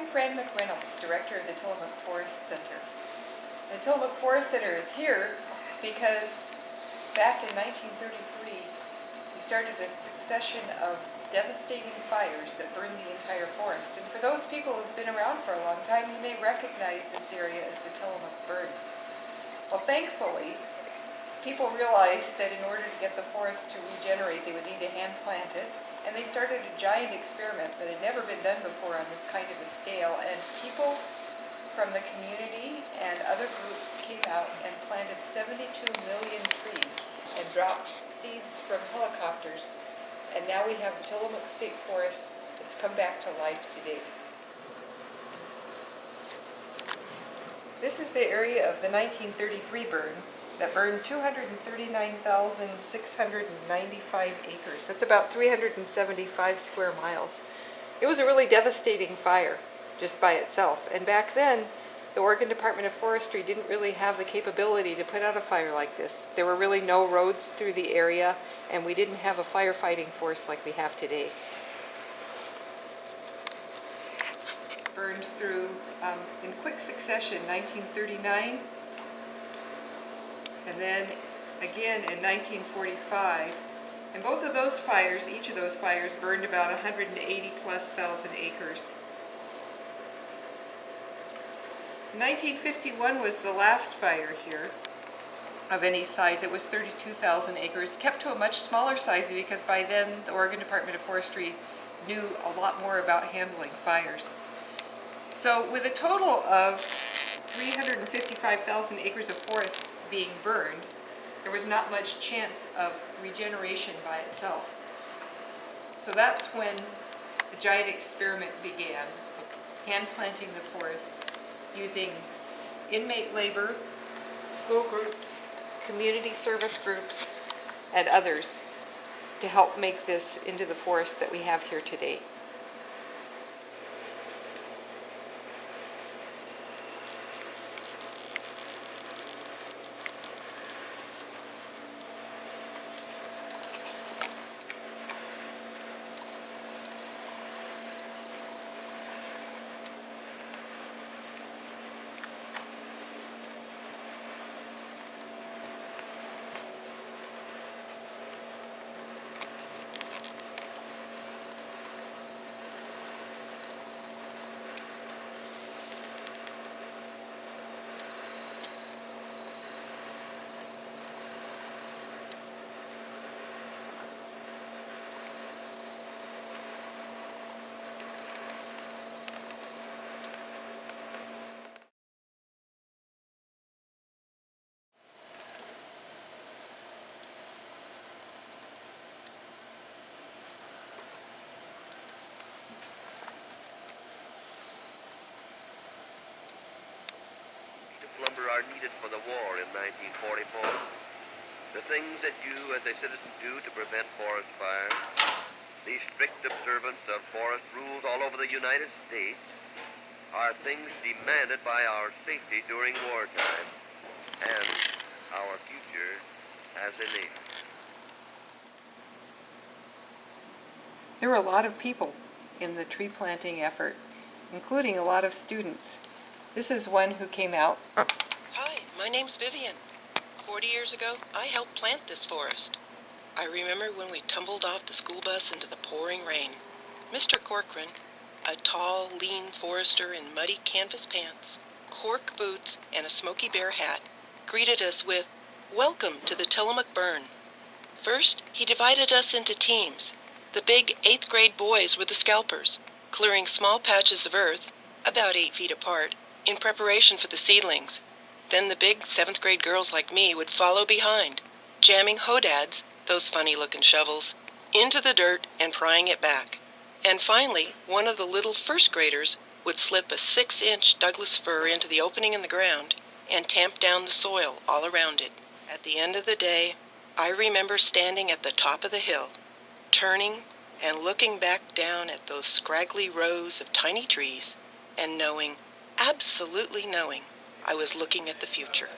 Fran McReynolds, director of the Tillamook Forest Center. The Tillamook Forest Center is here because back in 1933 we started a succession of devastating fires that burned the entire forest. And for those people who've been around for a long time, you may recognize this area as the Tillamook Burn. Well, thankfully, people realized that in order to get the forest to regenerate, they would need to hand plant it. And they started a giant experiment that had never been done before on this kind of a scale. And people from the community and other groups came out and planted 72 million trees and dropped seeds from helicopters. And now we have the Tillamook State Forest that's come back to life today. This is the area of the 1933 burn that burned 239,695 acres. That's about 375 square miles. It was a really devastating fire just by itself. And back then, the Oregon Department of Forestry didn't really have the capability to put out a fire like this. There were really no roads through the area, and we didn't have a firefighting force like we have today. It burned through in quick succession, 1939, and then again in 1945. And both of those fires, each of those fires, burned about 180,000+ acres. 1951 was the last fire here of any size. It was 32,000 acres, kept to a much smaller size because by then the Oregon Department of Forestry knew a lot more about handling fires. So with a total of 355,000 acres of forest being burned, there was not much chance of regeneration by itself. So that's when the giant experiment began, hand planting the forest, using inmate labor, school groups, community service groups, and others to help make this into the forest that we have here today. Lumber are needed for the war in 1944. The things that you as a citizen do to prevent forest fires, the strict observance of forest rules all over the United States, are things demanded by our safety during wartime and our future as a nation. There were a lot of people in the tree planting effort, including a lot of students. This is one who came out. Hi, my name's Vivian. 40 years ago, I helped plant this forest. I remember when we tumbled off the school bus into the pouring rain. Mr. Corcoran, a tall, lean forester in muddy canvas pants, cork boots, and a Smoky Bear hat, greeted us with, "Welcome to the Tillamook Burn." First, he divided us into teams. The big 8th grade boys were the scalpers, clearing small patches of earth, about 8 feet apart, in preparation for the seedlings. Then the big 7th grade girls like me would follow behind, jamming hodads, those funny-looking shovels, into the dirt and prying it back. And finally, one of the little 1st graders would slip a 6-inch Douglas fir into the opening in the ground and tamp down the soil all around it. At the end of the day, I remember standing at the top of the hill, turning and looking back down at those scraggly rows of tiny trees and knowing, absolutely knowing, I was looking at the future.